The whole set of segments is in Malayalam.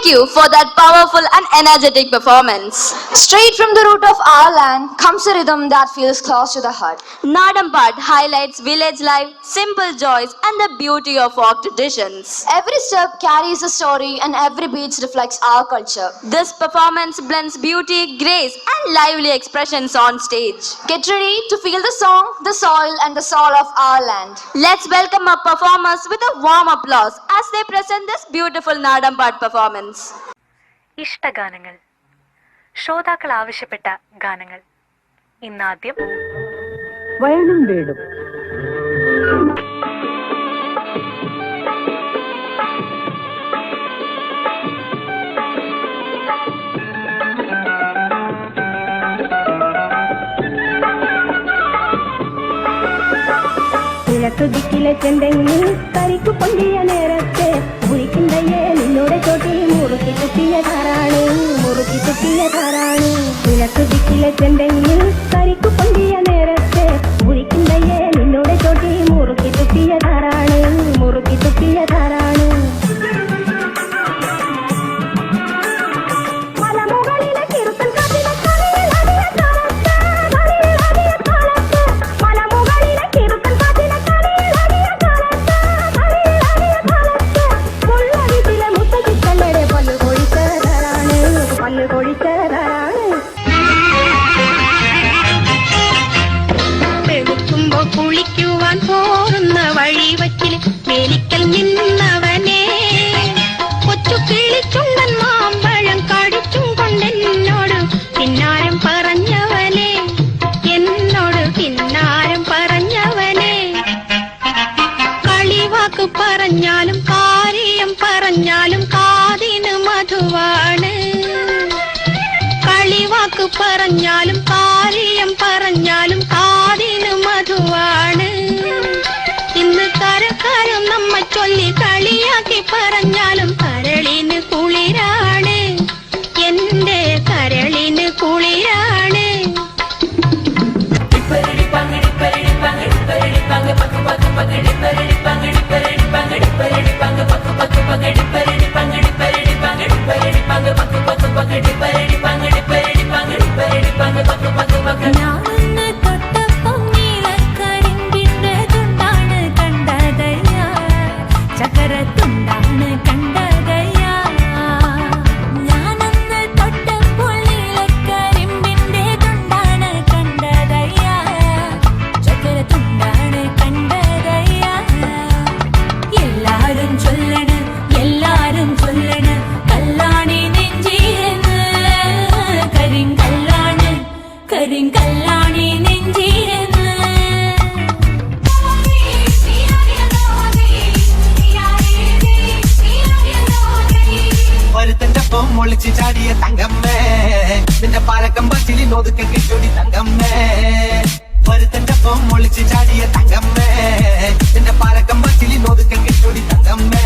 Thank you for that powerful and energetic performance. Straight from the root of our land comes a rhythm that feels close to the heart. Nadampat highlights village life, simple joys, and the beauty of folk traditions. Every step carries a story and every beat reflects our culture. This performance blends beauty, grace, and lively expressions on stage. Get ready to feel the song, the soil, and the soul of our land. Let's welcome our performers with a warm applause as they present this beautiful Nadampat performance. ഇഷ്ടഗാനങ്ങൾ, ശ്രോതാക്കൾ ആവശ്യപ്പെട്ട ഗാനങ്ങൾ. ഇന്നാദ്യം വയലും വീടും. കിഴക്കുദിക്കിലെ ചെന്തെങ്ങിൽ കരിക്കു പൊന്തിയ നേരത്തെ ഉരിക്കിണ്ടയെ നിന്നോടെ ചോട്ടിൽ മുറുക്കി കുത്തിയതാരാണ്, മുറുക്കി കുത്തിയതാരാണ്. കിഴക്കുദിക്കിലെ ചെന്തെങ്ങിൽ കരിക്കു പൊന്തിയ നേരത്തെ ഉരിക്കിണ്ടയെ നിന്നോടെ ചോട്ടിൽ മുറുക്കി കുത്തിയതാരാണ്, മുറുക്കി കുത്തിയതാരാണ്. കുളിക്കുവാൻ പോറുന്ന വഴിവച്ചിൽ മേലിക്കൽ നിന്നവനെ കൊച്ചു കിളിച്ചുണ്ടൻ മാമ്പഴം കടിച്ചും കൊണ്ടെന്നോട് പിന്നാരം പറഞ്ഞവനെ, എന്നോട് പിന്നാരം പറഞ്ഞവനെ. കളിവാക്ക് പറഞ്ഞാലും കാര്യം പറഞ്ഞാലും കാതിന് മധുവാണ്. കളിവാക്ക് പറഞ്ഞാലും കാര്യം പറഞ്ഞാലും കാതിന് മധുവാണ്. ഇന്ന് കരക്കാരും നമ്മ ചൊല്ലി കളിയാക്കി പറഞ്ഞാലും കരളിന് കുളിരാണ്, എന്റെ കരളിന് കുളിരാണ്. ഒളിച്ച് ചാടിയ തങ്കമ്മേ, നിന്റെ പാലക്കം പച്ചിലി നോതുക്കെ കിട്ടൊടി തങ്കമ്മേ. ഒരുത്തന്റെ ഒപ്പം ഒളിച്ച് ചാടിയ തങ്കമ്മേ, നിന്റെ പാലക്കം പച്ചിലി നോതുക്കെ കിട്ടൊടി തങ്കമ്മേ.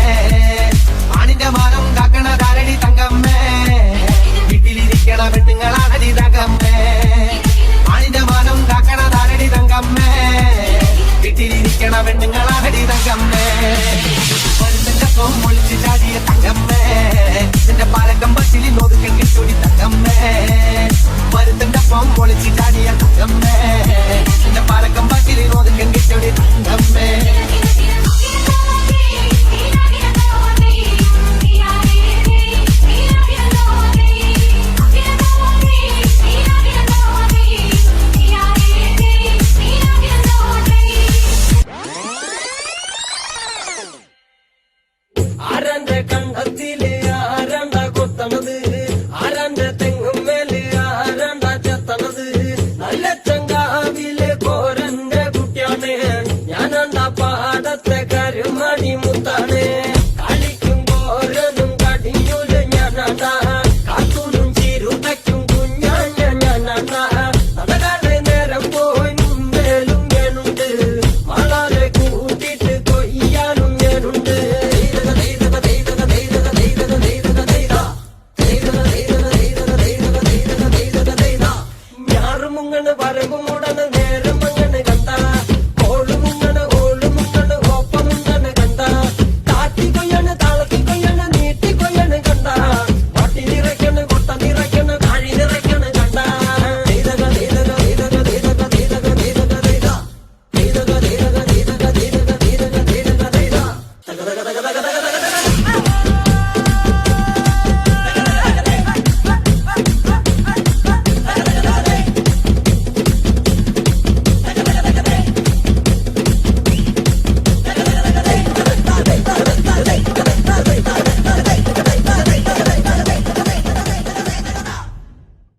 ആണിന്റെ മാനം കാക്കണ ധാരണി തങ്കമ്മേ, വീട്ടിലിരിക്കണ പെണ്ണുങ്ങളാണടി തങ്കമ്മേ. ആണിന്റെ മാനം കാക്കണ ധാരണി തങ്കമ്മേ, വീട്ടിലിരിക്കണ പെണ്ണുങ്ങളാണടി തങ്കമ്മേ. ഒരുത്തന്റെ ഒപ്പം ഒളിച്ച് ചാടിയ തങ്കമ്മേ,